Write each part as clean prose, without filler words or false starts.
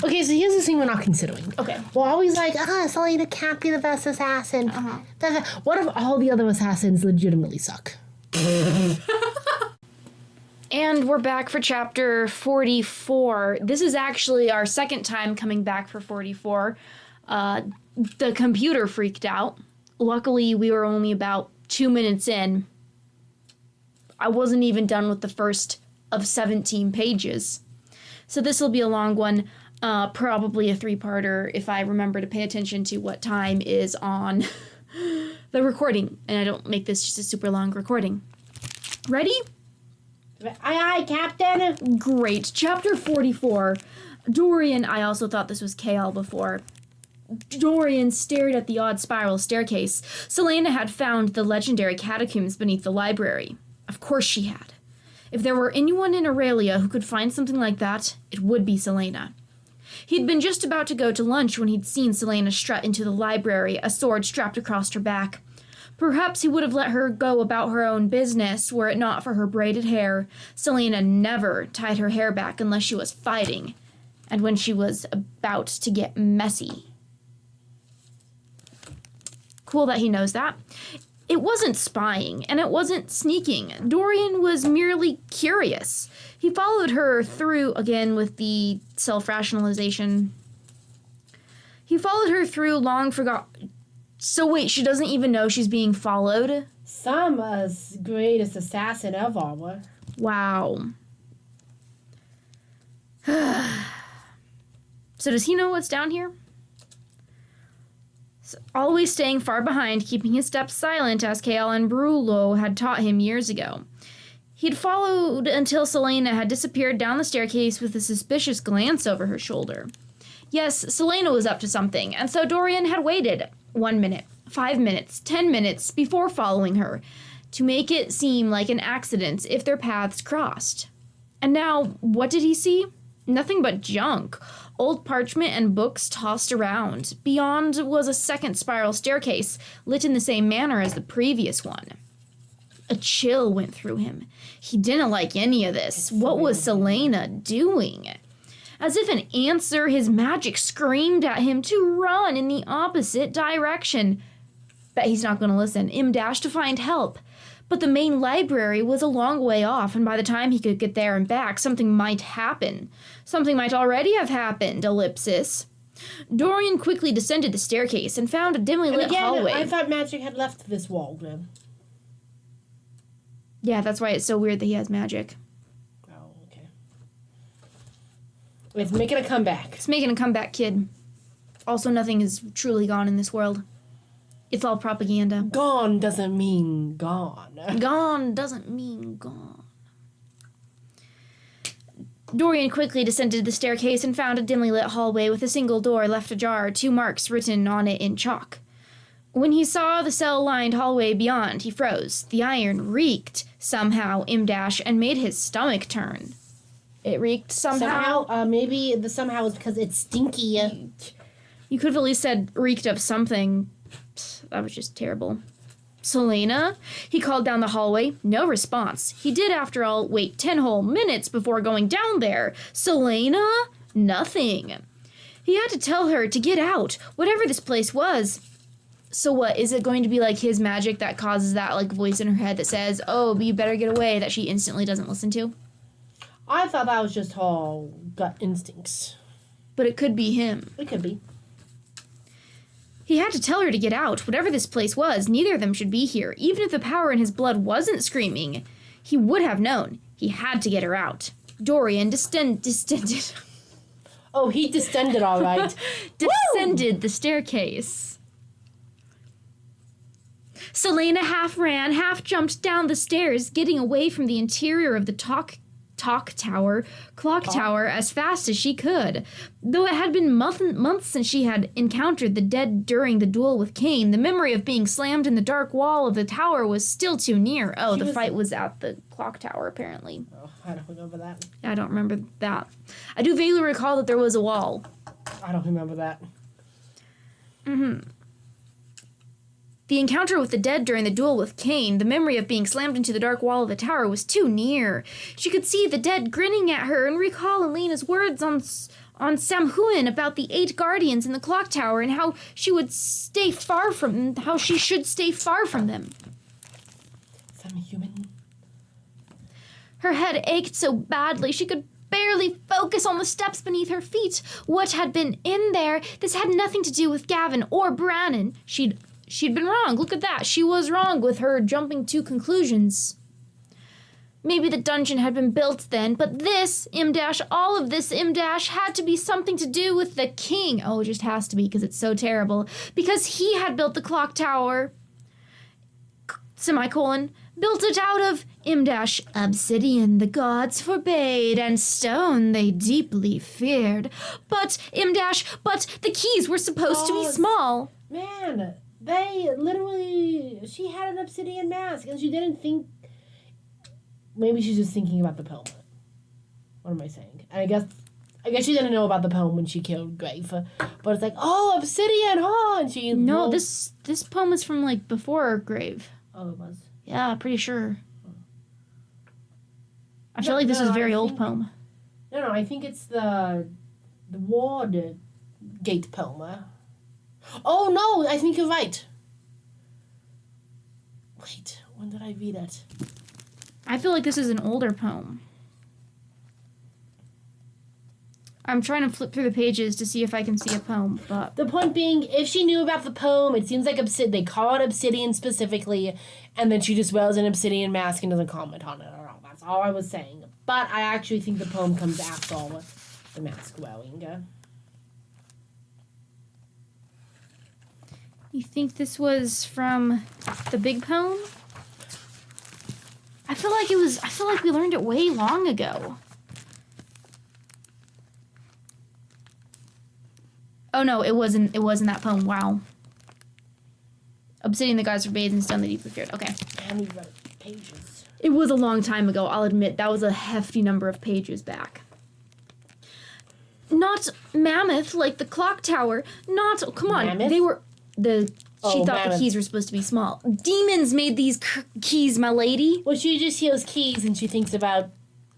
Okay, so here's the thing we're not considering. Okay. We're always like, Selena can't be the best assassin. What if all the other assassins legitimately suck? And we're back for chapter 44. This is actually our second time coming back for 44. The computer freaked out. Luckily, we were only about 2 minutes in. I wasn't even done with the first of 17 pages. So this will be a long one, probably a 3-parter if I remember to pay attention to what time is on the recording. And I don't make this just a super long recording. Ready? Aye, Captain. Great. Chapter 44. Dorian, I also thought this was Kale before. Dorian stared at the odd spiral staircase. Selena had found the legendary catacombs beneath the library. Of course she had. If there were anyone in Aurelia who could find something like that, it would be Selena. He'd been just about to go to lunch when he'd seen Selena strut into the library, a sword strapped across her back. Perhaps he would have let her go about her own business were it not for her braided hair. Selena never tied her hair back unless she was fighting, and when she was about to get messy. Cool that he knows that. It wasn't spying, and it wasn't sneaking. Dorian was merely curious. He followed her through, again with the self-rationalization. He followed her through long forgotten... So wait, she doesn't even know she's being followed? Sama's greatest assassin of all. Wow. So does he know what's down here? So, always staying far behind, keeping his steps silent as Kael and Brulo had taught him years ago. He'd followed until Selena had disappeared down the staircase with a suspicious glance over her shoulder. Yes, Selena was up to something, and so Dorian had waited 1 minute, 5 minutes, 10 minutes before following her, to make it seem like an accident if their paths crossed. And now, what did he see? Nothing but junk. Old parchment and books tossed around. Beyond was a second spiral staircase, lit in the same manner as the previous one. A chill went through him. He didn't like any of this. What was Selena doing? As if an answer, his magic screamed at him to run in the opposite direction. Bet he's not going to listen. Dashed to find help. But the main library was a long way off, and by the time he could get there and back, something might happen. Something might already have happened, ellipsis. Dorian quickly descended the staircase and found a dimly lit hallway. I thought magic had left this wall, then. Yeah, that's why it's so weird that he has magic. Oh, okay. It's making a comeback. It's making a comeback, kid. Also, nothing is truly gone in this world. It's all propaganda. Gone doesn't mean gone. Gone doesn't mean gone. Dorian quickly descended the staircase and found a dimly lit hallway with a single door left ajar, 2 marks written on it in chalk. When he saw the cell-lined hallway beyond, he froze. The iron reeked somehow, and made his stomach turn. It reeked somehow? Maybe the somehow is because it's stinky. You could have at least said reeked of something. That was just terrible. Selena? He called down the hallway. No response. He did, after all, wait 10 whole minutes before going down there. Selena? Nothing. He had to tell her to get out, whatever this place was. So what, is it going to be like his magic that causes that like voice in her head that says, oh, you better get away, that she instantly doesn't listen to? I thought that was just all gut instincts. But it could be him. It could be. He had to tell her to get out, whatever this place was. Neither of them should be here. Even if the power in his blood wasn't screaming, he would have known. He had to get her out. Dorian descended. Oh, he descended all right. Descended the staircase. Selena half ran, half jumped down the stairs, getting away from the interior of the clock tower as fast as she could. Though it had been months since she had encountered the dead during the duel with Cain, the memory of being slammed in the dark wall of the tower was still too near. Oh, the fight was at the clock tower, apparently. Oh, I don't remember that. I don't remember that. I do vaguely recall that there was a wall. I don't remember that. Mm-hmm. The encounter with the dead during the duel with Cain, the memory of being slammed into the dark wall of the tower was too near. She could see the dead grinning at her and recall Elena's words on Samhain about the 8 guardians in the clock tower and how she should stay far from them. Some human. Her head ached so badly she could barely focus on the steps beneath her feet. What had been in there? This had nothing to do with Gavin or Brannon. She'd been wrong. Look at that. She was wrong with her jumping to conclusions. Maybe the dungeon had been built then, but this, all of this, had to be something to do with the king. Oh, it just has to be because it's so terrible. Because he had built the clock tower, built it out of, obsidian the gods forbade, and stone they deeply feared. But, the keys were supposed to be small. Man, she had an obsidian mask, and she didn't think. Maybe she's just thinking about the poem. What am I saying? And I guess she didn't know about the poem when she killed Grave. But it's like, oh, obsidian, huh? And she... No, this poem is from, like, before Grave. Oh, it was? Yeah, pretty sure. I feel like this is a very old poem. No, I think it's the Ward Gate poem. Oh, no, I think you're right. Wait, when did I read it? I feel like this is an older poem. I'm trying to flip through the pages to see if I can see a poem, but... The point being, if she knew about the poem, it seems like they call it obsidian specifically, and then she just wears an obsidian mask and doesn't comment on it at all. That's all I was saying. But I actually think the poem comes after the mask wearing. You think this was from the big poem? I feel like we learned it way long ago. Oh no, it wasn't that poem. Wow. Obsidian the gods forbade and stone the deeply feared. Okay. And we read pages. It was a long time ago, I'll admit. That was a hefty number of pages back. Not mammoth like the clock tower. Come on. Mammoth? They were she thought mammoth. the keys were supposed to be small. Demons made these keys, my lady. Well, she just hears keys and she thinks about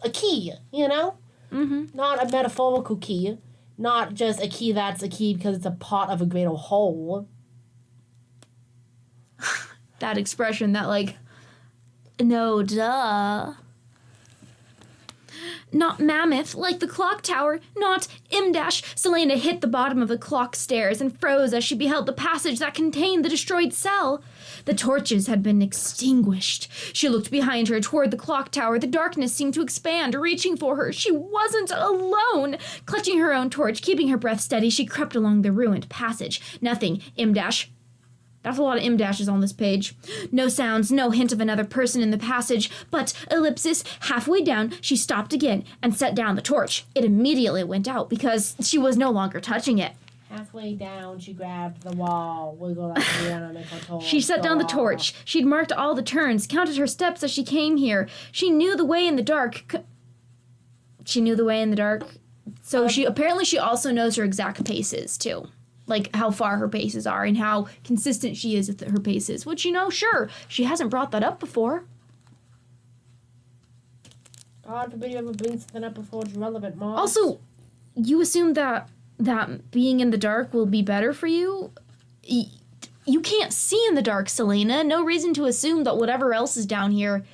a key, you know? Mm-hmm. Not a metaphorical key. Not just a key that's a key because it's a part of a greater whole. That expression, no, duh. Not mammoth, like the clock tower, not Selena hit the bottom of the clock stairs and froze as she beheld the passage that contained the destroyed cell. The torches had been extinguished. She looked behind her toward the clock tower. The darkness seemed to expand, reaching for her. She wasn't alone. Clutching her own torch, keeping her breath steady, she crept along the ruined passage. Nothing, That's a lot of M-dashes on this page. No sounds, no hint of another person in the passage, but, halfway down, she stopped again and set down the torch. It immediately went out because she was no longer touching it. Halfway down, she grabbed the wall, wiggled up and down, and make her torch. She set down the torch. She'd marked all the turns, counted her steps as she came here. She knew the way in the dark. So she also knows her exact paces, too. Like, how far her paces are and how consistent she is with her paces. Which, sure, she hasn't brought that up before. God forbid you ever bring something up before it's relevant, Mom. Also, you assume that being in the dark will be better for you? You can't see in the dark, Selena. No reason to assume that whatever else is down here,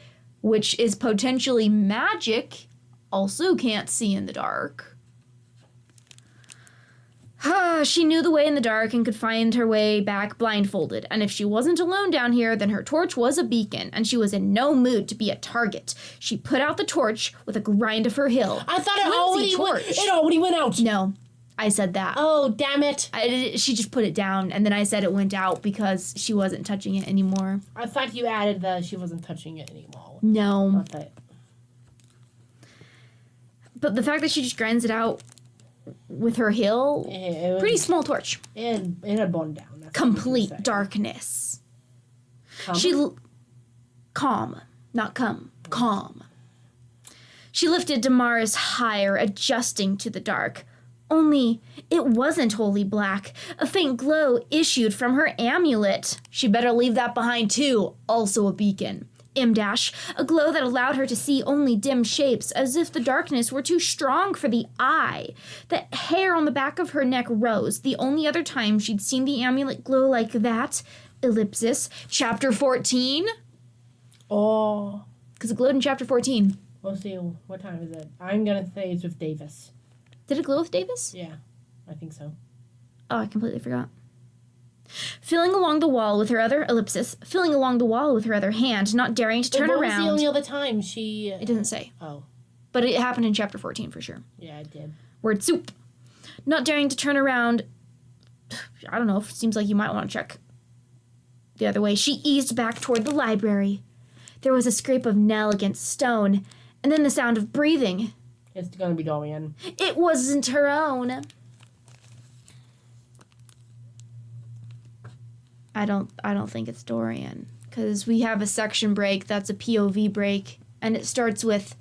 which is potentially magic, also can't see in the dark. She knew the way in the dark and could find her way back blindfolded, and if she wasn't alone down here, then her torch was a beacon, and she was in no mood to be a target. She put out the torch with a grind of her heel. I thought it already went out. No, I said that. Oh, damn it. She just put it down, and then I said it went out because she wasn't touching it anymore. I thought you added she wasn't touching it anymore. No. Not that. But the fact that she just grinds it out with her heel, pretty small torch. It had burned down. That's complete darkness. Calm, not come, calm. She lifted Damaris higher, adjusting to the dark. Only, it wasn't wholly black. A faint glow issued from her amulet. She better leave that behind too, also a beacon. M-dash, a glow that allowed her to see only dim shapes, as if the darkness were too strong for the eye. The hair on the back of her neck rose. The only other time she'd seen the amulet glow like that, ellipsis, chapter 14. Oh. Because it glowed in chapter 14. We'll see. What time is it? I'm going to say it's with Davis. Did it glow with Davis? Yeah, I think so. Oh, I completely forgot. Feeling along the wall with her other hand, not daring to turn around. What was the only other time she... It doesn't say. Oh. But it happened in chapter 14 for sure. Yeah, it did. Word soup. Not daring to turn around. I don't know. It seems like you might want to check the other way. She eased back toward the library. There was a scrape of nail against stone, and then the sound of breathing. It's going to be Dorian. It wasn't her own. I don't think it's Dorian, because we have a section break that's a POV break, and it starts with,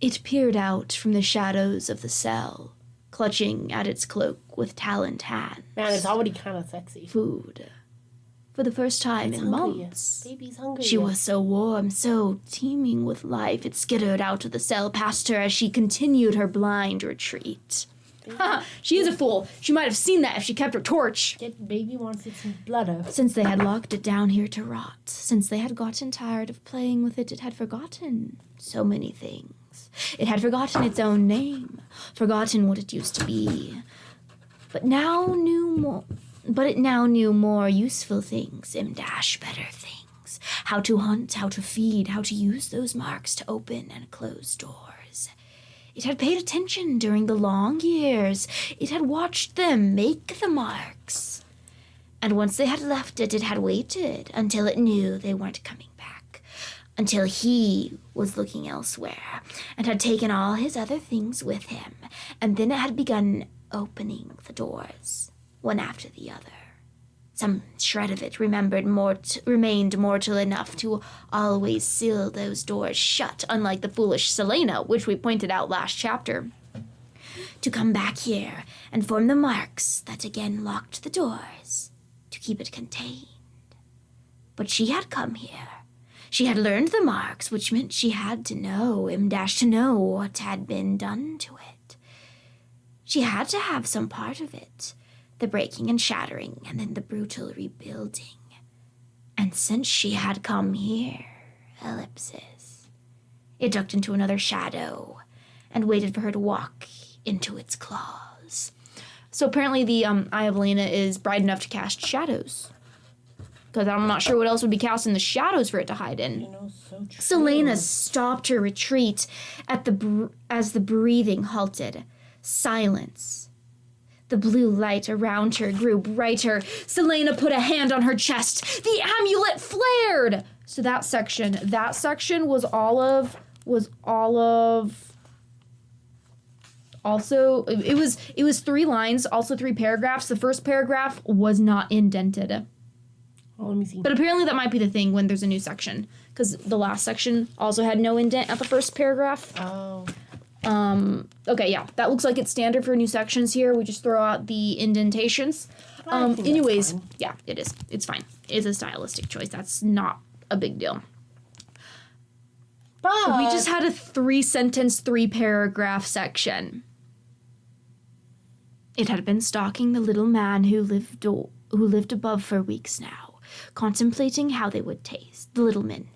"It peered out from the shadows of the cell, clutching at its cloak with taloned hands. Man, it's already kind of sexy. Food. For the first time in hungry. months. Baby's hungry. She was so warm, so teeming with life, it skittered out of the cell past her as she continued her blind retreat." She is a fool. She might have seen that if she kept her torch. Baby wants its blood. Since they had locked it down here to rot, since they had gotten tired of playing with it, it had forgotten so many things. It had forgotten its own name, forgotten what it used to be. But it now knew more useful things, better things. How to hunt, how to feed, how to use those marks to open and close doors. It had paid attention during the long years. It had watched them make the marks. And once they had left it, it had waited until it knew they weren't coming back. Until he was looking elsewhere and had taken all his other things with him. And then it had begun opening the doors, one after the other. Some shred of it remained mortal enough to always seal those doors shut, unlike the foolish Selena, which we pointed out last chapter. To come back here and form the marks that again locked the doors, to keep it contained. But she had come here. She had learned the marks, which meant she had to know, to know what had been done to it. She had to have some part of it. The breaking and shattering, and then the brutal rebuilding. And since she had come here, ellipsis, it ducked into another shadow and waited for her to walk into its claws. So apparently the Eye of Lena is bright enough to cast shadows. Because I'm not sure what else would be cast in the shadows for it to hide in. So true. Selena stopped her retreat as the breathing halted. Silence. The blue light around her grew brighter. Selena put a hand on her chest. The amulet flared. So that section was all of. Also, it was 3 lines, also 3 paragraphs. The first paragraph was not indented. Oh, let me see. But apparently that might be the thing when there's a new section, because the last section also had no indent at the first paragraph. Oh. Okay, yeah, that looks like it's standard for new sections here. We just throw out the indentations. Anyways, yeah, it is. It's fine. It's a stylistic choice. That's not a big deal. But We just had a 3-sentence, 3-paragraph section. It had been stalking the little man who lived above for weeks now, contemplating how they would taste, the little men.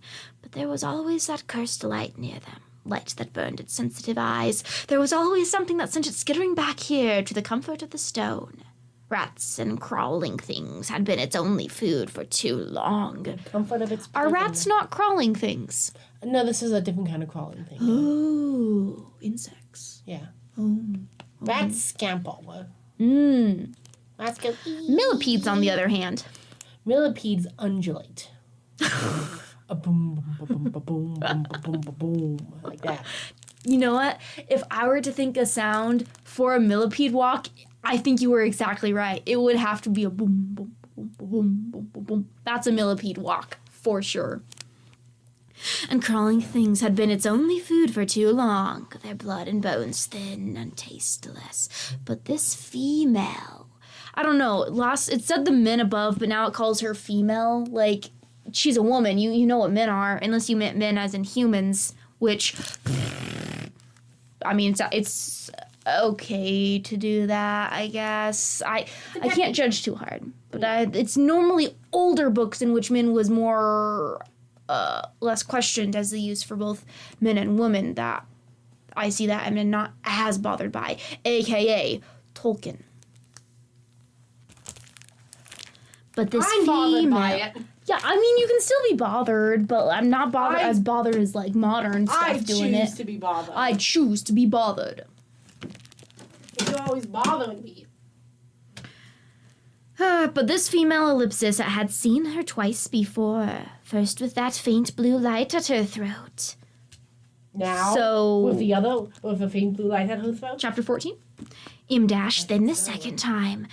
But there was always that cursed light near them. Light that burned its sensitive eyes. There was always something that sent it skittering back here to the comfort of the stone. Rats and crawling things had been its only food for too long. The comfort of its Are prison. rats not crawling things? No, this is a different kind of crawling thing. Oh, insects. Yeah. Oh. Rats scamper. Rats go. Millipedes, on the other hand. Millipedes undulate. A boom, boom, boom, boom, boom, boom, boom, boom, like that. You know what? If I were to think a sound for a millipede walk, I think you were exactly right. It would have to be a boom, boom, boom, boom, boom, boom, boom. That's a millipede walk, for sure. And crawling things had been its only food for too long, their blood and bones thin and tasteless. But this female, I don't know, it said the men above, but now it calls her female, like, she's a woman. You know what men are, unless you meant men as in humans, which, I mean, it's okay to do that, I guess. I can't judge too hard, but it's normally older books in which men was more, less questioned as they use for both men and women that I see that I'm not as bothered by, aka Tolkien. But this I'm bothered by it. Yeah, I mean, you can still be bothered, but I'm not as bothered as, like, modern stuff doing it. I choose to be bothered. I choose to be bothered. You're always bothering me. But this female ellipsis had seen her twice before. First with that faint blue light at her throat. Now, with a faint blue light at her throat? Chapter 14. Then the second time.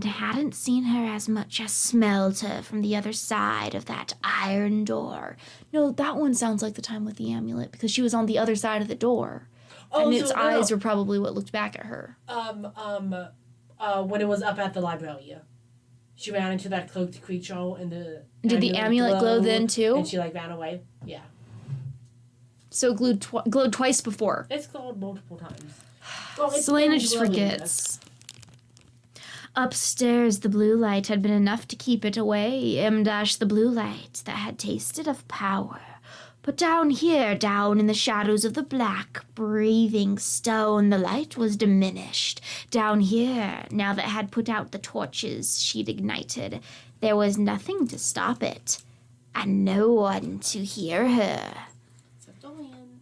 Hadn't seen her as much as smelled her from the other side of that iron door. No, that one sounds like the time with the amulet, because she was on the other side of the door. And its eyes were probably what looked back at her. When it was up at the library, she ran into that cloaked creature and Did the amulet glow then too? And she ran away. Yeah. So it glowed twice before. It's glowed multiple times. Well, Selena just forgets. Upstairs, the blue light had been enough to keep it away. The blue light that had tasted of power. But down here, down in the shadows of the black, breathing stone, the light was diminished. Down here, now that had put out the torches she'd ignited, there was nothing to stop it, and no one to hear her. Except Dorian.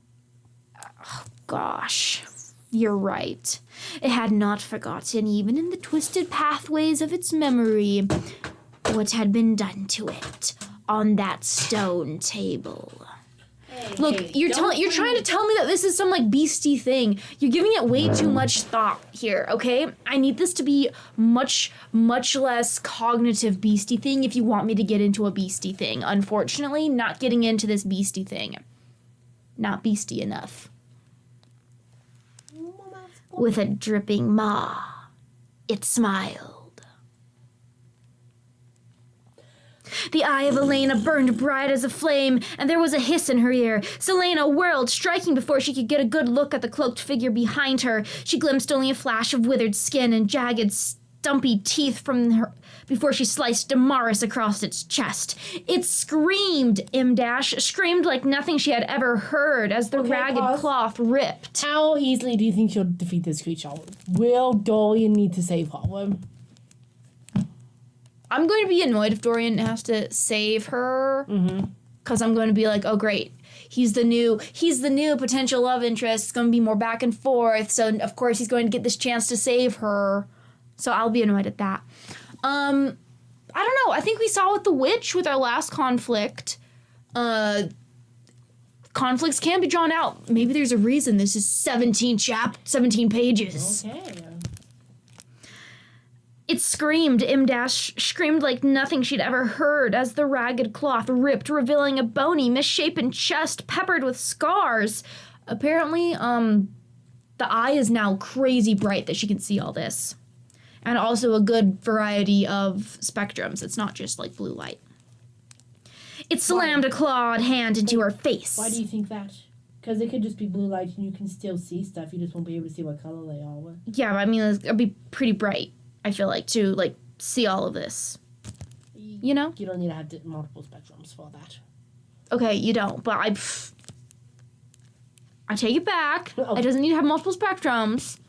Oh, gosh. You're right. It had not forgotten, even in the twisted pathways of its memory, what had been done to it on that stone table. Look, you're trying to tell me that this is some, like, beastie thing. You're giving it way too much thought here, okay? I need this to be much, much less cognitive beastie thing if you want me to get into a beastie thing. Unfortunately, not getting into this beastie thing. Not beastie enough. With a dripping maw, it smiled. The eye of Elena burned bright as a flame, and there was a hiss in her ear. Selena whirled, striking before she could get a good look at the cloaked figure behind her. She glimpsed only a flash of withered skin and jagged, stumpy teeth from her before she sliced Damaris across its chest. It screamed, screamed like nothing she had ever heard as the ragged cloth ripped. How easily do you think she'll defeat this creature? Will Dorian need to save her? I'm going to be annoyed if Dorian has to save her. Because I'm going to be like, oh great, he's the new potential love interest. It's going to be more back and forth. So of course he's going to get this chance to save her. So I'll be annoyed at that. I don't know. I think we saw with the witch with our last conflict. Conflicts can be drawn out. Maybe there's a reason this is 17 pages. Okay. It screamed, screamed like nothing she'd ever heard as the ragged cloth ripped, revealing a bony, misshapen chest peppered with scars. Apparently, the eye is now crazy bright that she can see all this. And also a good variety of spectrums. It's not just like blue light. It slammed a clawed hand into her face. Why do you think that? Because it could just be blue light and you can still see stuff. You just won't be able to see what color they are. Yeah, but I mean, it'll be pretty bright, I feel like, to, like, see all of this. You know? You don't need to have multiple spectrums for that. Okay, you don't, but I take it back. Okay. It doesn't need to have multiple spectrums,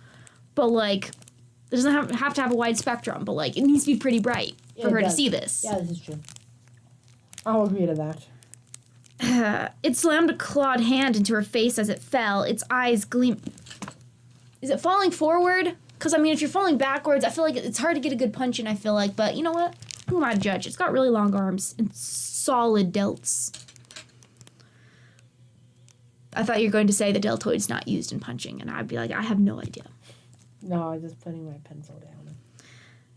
but, like, it doesn't have to have a wide spectrum, but, like, it needs to be pretty bright for her to see this. Yeah, this is true. I'll agree to that. It slammed a clawed hand into her face as it fell, its eyes gleam. Is it falling forward? Because, I mean, if you're falling backwards, I feel like it's hard to get a good punch in, I feel like. But you know what? Who am I to judge? It's got really long arms and solid delts. I thought you were going to say the deltoid's not used in punching, and I'd be like, I have no idea. No, I was just putting my pencil down.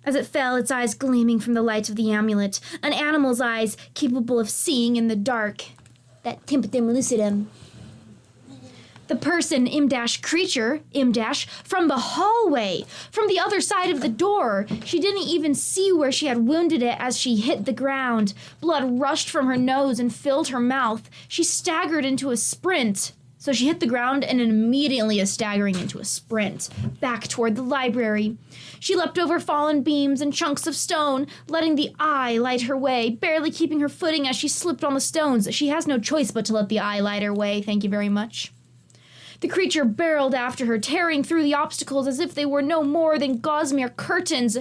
As it fell, its eyes gleaming from the light of the amulet, an animal's eyes capable of seeing in the dark. That timpetum lucidum. The person, creature, from the hallway, from the other side of the door. She didn't even see where she had wounded it as she hit the ground. Blood rushed from her nose and filled her mouth. She staggered into a sprint. So she hit the ground and immediately is staggering into a sprint, back toward the library. She leapt over fallen beams and chunks of stone, letting the eye light her way, barely keeping her footing as she slipped on the stones. She has no choice but to let the eye light her way, thank you very much. The creature barreled after her, tearing through the obstacles as if they were no more than gossamer curtains.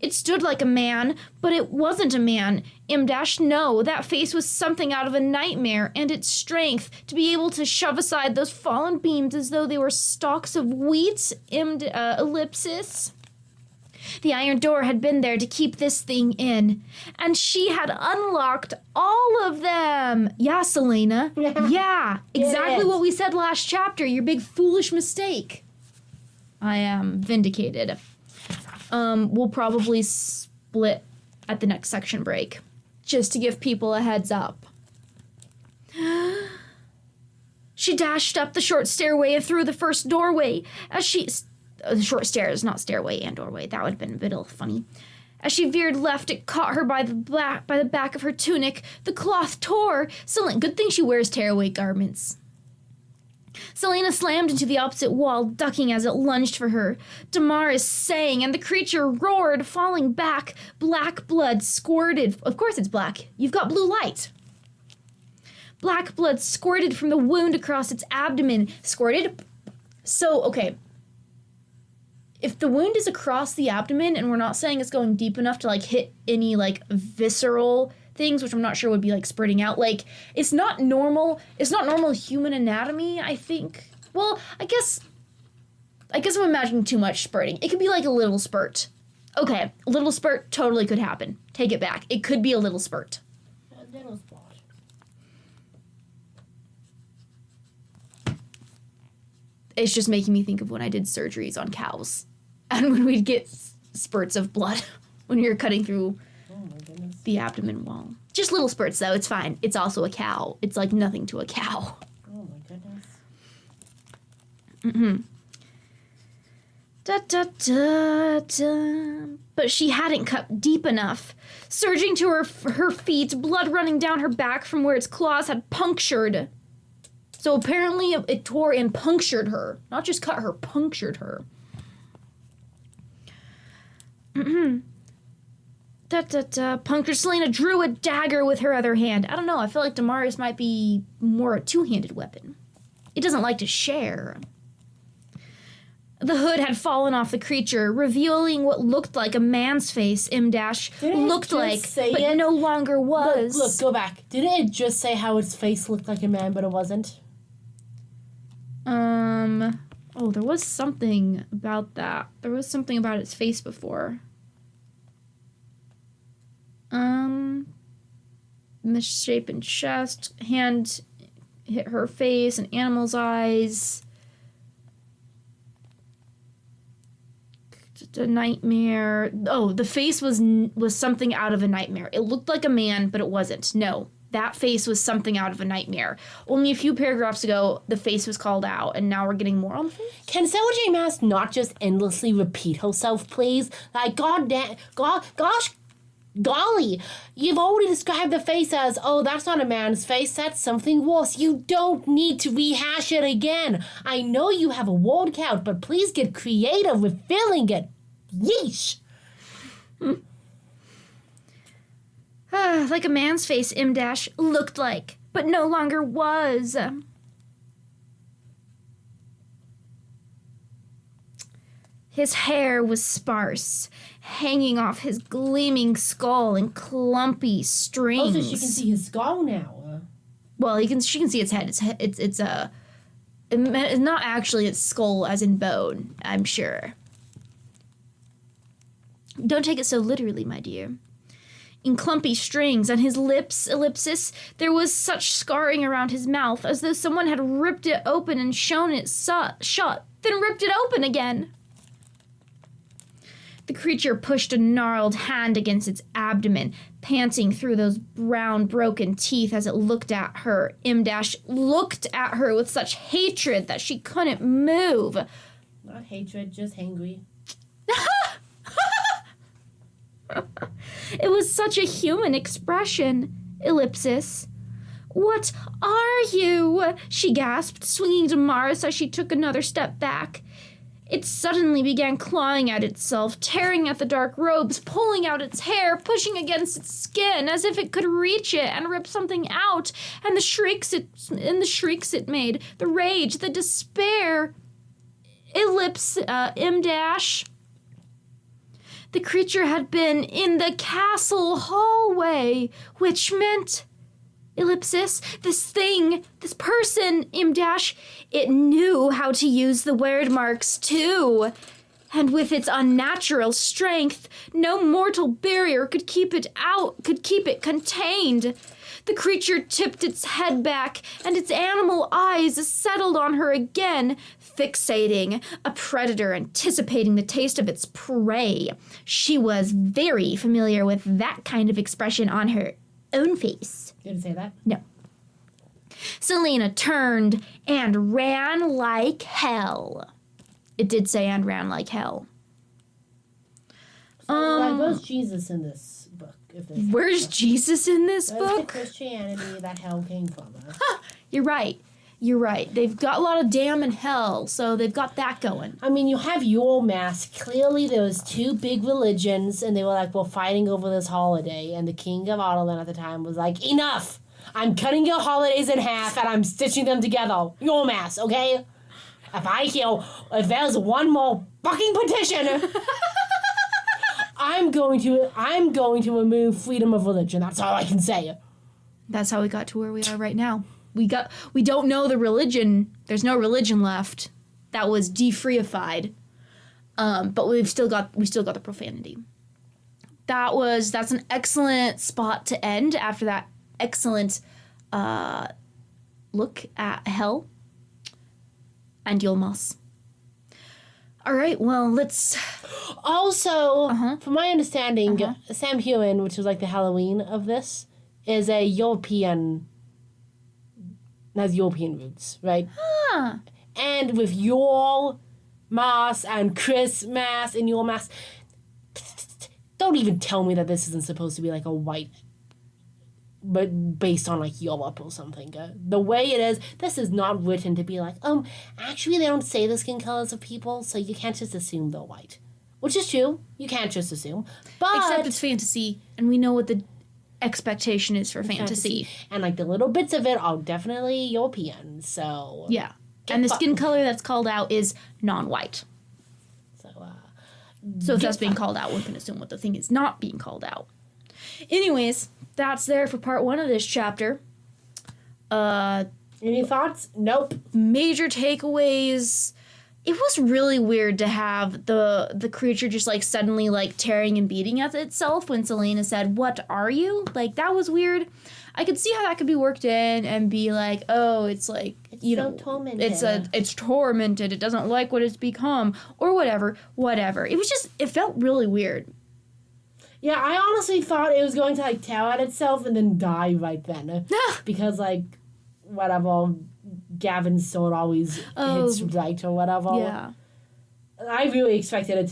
It stood like a man, but it wasn't a man. No, that face was something out of a nightmare, and its strength to be able to shove aside those fallen beams as though they were stalks of wheat. Ellipsis. The iron door had been there to keep this thing in, and she had unlocked all of them. Yeah, Selena. Yeah, exactly what we said last chapter. Your big foolish mistake. I am vindicated. We'll probably split at the next section break, just to give people a heads up. She dashed up the short stairway and through the first doorway as she... the short stairs, not stairway and doorway. That would have been a bit funny. As she veered left, it caught her by the back of her tunic. The cloth tore. Good thing she wears tearaway garments. Selena slammed into the opposite wall, ducking as it lunged for her. Damaris sang, and the creature roared, falling back. Black blood squirted. Of course it's black. You've got blue light. Black blood squirted from the wound across its abdomen. Squirted? So, okay. If the wound is across the abdomen, and we're not saying it's going deep enough to, hit any, visceral things, which I'm not sure would be, spurting out, it's not normal human anatomy, I think. Well, I guess I'm imagining too much spurting. It could be, a little spurt. Okay, a little spurt totally could happen. Take it back. It could be a little spurt. A little spot. It's just making me think of when I did surgeries on cows. And when we'd get spurts of blood when we were cutting through the abdomen wall. Just little spurts, though. It's fine. It's also a cow. It's like nothing to a cow. Oh, my goodness. Mm-hmm. Da-da-da-da. But she hadn't cut deep enough. Surging to her feet, blood running down her back from where its claws had punctured. So apparently it tore and punctured her. Not just cut her, punctured her. Punctured. Selena drew a dagger with her other hand. I don't know, I feel like Damaris might be more a two-handed weapon. It doesn't like to share. The hood had fallen off the creature, revealing what looked like a man's face. Looked like, but it no longer was. Look, go back. Didn't it just say how its face looked like a man, but it wasn't? Oh, there was something about that. There was something about its face before. Misshapen chest, hand hit her face, an animal's eyes. A nightmare. Oh, the face was something out of a nightmare. It looked like a man, but it wasn't. No, that face was something out of a nightmare. Only a few paragraphs ago, the face was called out, and now we're getting more on the face. Can Sarah J. Maas not just endlessly repeat herself, please? Golly, you've already described the face as, oh, that's not a man's face, that's something worse. You don't need to rehash it again. I know you have a word count, but please get creative with filling it. Yeesh. Like a man's face, looked like, but no longer was. His hair was sparse, hanging off his gleaming skull in clumpy strings. Oh, so she can see his skull now. Well, she can see its head. It's not actually its skull as in bone, I'm sure. Don't take it so literally, my dear. In clumpy strings on his lips, ellipsis, there was such scarring around his mouth as though someone had ripped it open and shown it shut, then ripped it open again. The creature pushed a gnarled hand against its abdomen. abdomen, panting through those brown, broken teeth as it looked at her. M- looked at her with such hatred that she couldn't move. Not hatred, just hangry. It was such a human expression. Ellipsis. What are you? She gasped, swinging to Maas as she took another step back. It suddenly began clawing at itself, tearing at the dark robes, pulling out its hair, pushing against its skin as if it could reach it and rip something out. And the shrieks it made, the rage, the despair. Ellipse, M dash. The creature had been in the castle hallway, which meant, ellipsis, this thing, this person, M dash, it knew how to use the word marks too. And with its unnatural strength, no mortal barrier could keep it contained. The creature tipped its head back, and its animal eyes settled on her again, fixating, a predator anticipating the taste of its prey. She was very familiar with that kind of expression on her own face. Did it say that? No. Selena turned and ran like hell. It did say and ran like hell. So, where's Jesus in this book? Where's Jesus in this book? book? The Christianity that hell came from. You're right. You're right. They've got a lot of damn and hell, so they've got that going. I mean, you have your Maas. Clearly, there was two big religions, and they were like, well, fighting over this holiday. And the king of Ottoland at the time was like, enough! I'm cutting your holidays in half, and I'm stitching them together. Your Maas, okay? If there's one more fucking petition, I'm going to remove freedom of religion. That's all I can say. That's how we got to where we are right now. We don't know the religion. There's no religion left. That was defreeified. But we still got the profanity. That's an excellent spot to end after that excellent look at hell and Yulmas. All right, well, let's... Also, from my understanding, Sam Hewen, which was like the Halloween of this, is a European... has European roots, right? Huh. And with your Maas and Chris Maas and your Maas, don't even tell me that this isn't supposed to be like a white, but based on like Europe or something. The way it is, this is not written to be like, actually they don't say the skin colors of people, so you can't just assume they're white. Which is true. You can't just assume. But except it's fantasy, and we know what the expectation is for fantasy. And like the little bits of it are definitely European, so... Yeah. And the skin color that's called out is non-white. So if that's being called out, we can assume what the thing is not being called out. Anyways, that's there for part 1 of this chapter. Any thoughts? Nope. Major takeaways. It was really weird to have the creature just like suddenly like tearing and beating at itself when Selena said, "What are you?" Like that was weird. I could see how that could be worked in and be like, oh, it's like, tormented. It's tormented. It doesn't like what it's become or whatever. It felt really weird. Yeah, I honestly thought it was going to like tear at itself and then die right then. Because like, whatever, Gavin's sword always hits right or whatever. Yeah. I really expected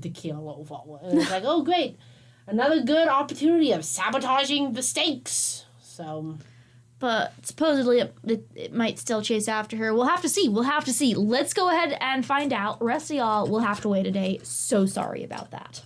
to kill overall. And it's like, oh great. Another good opportunity of sabotaging the stakes. So, but supposedly it might still chase after her. We'll have to see. Let's go ahead and find out. Rest of y'all will have to wait a day. So sorry about that.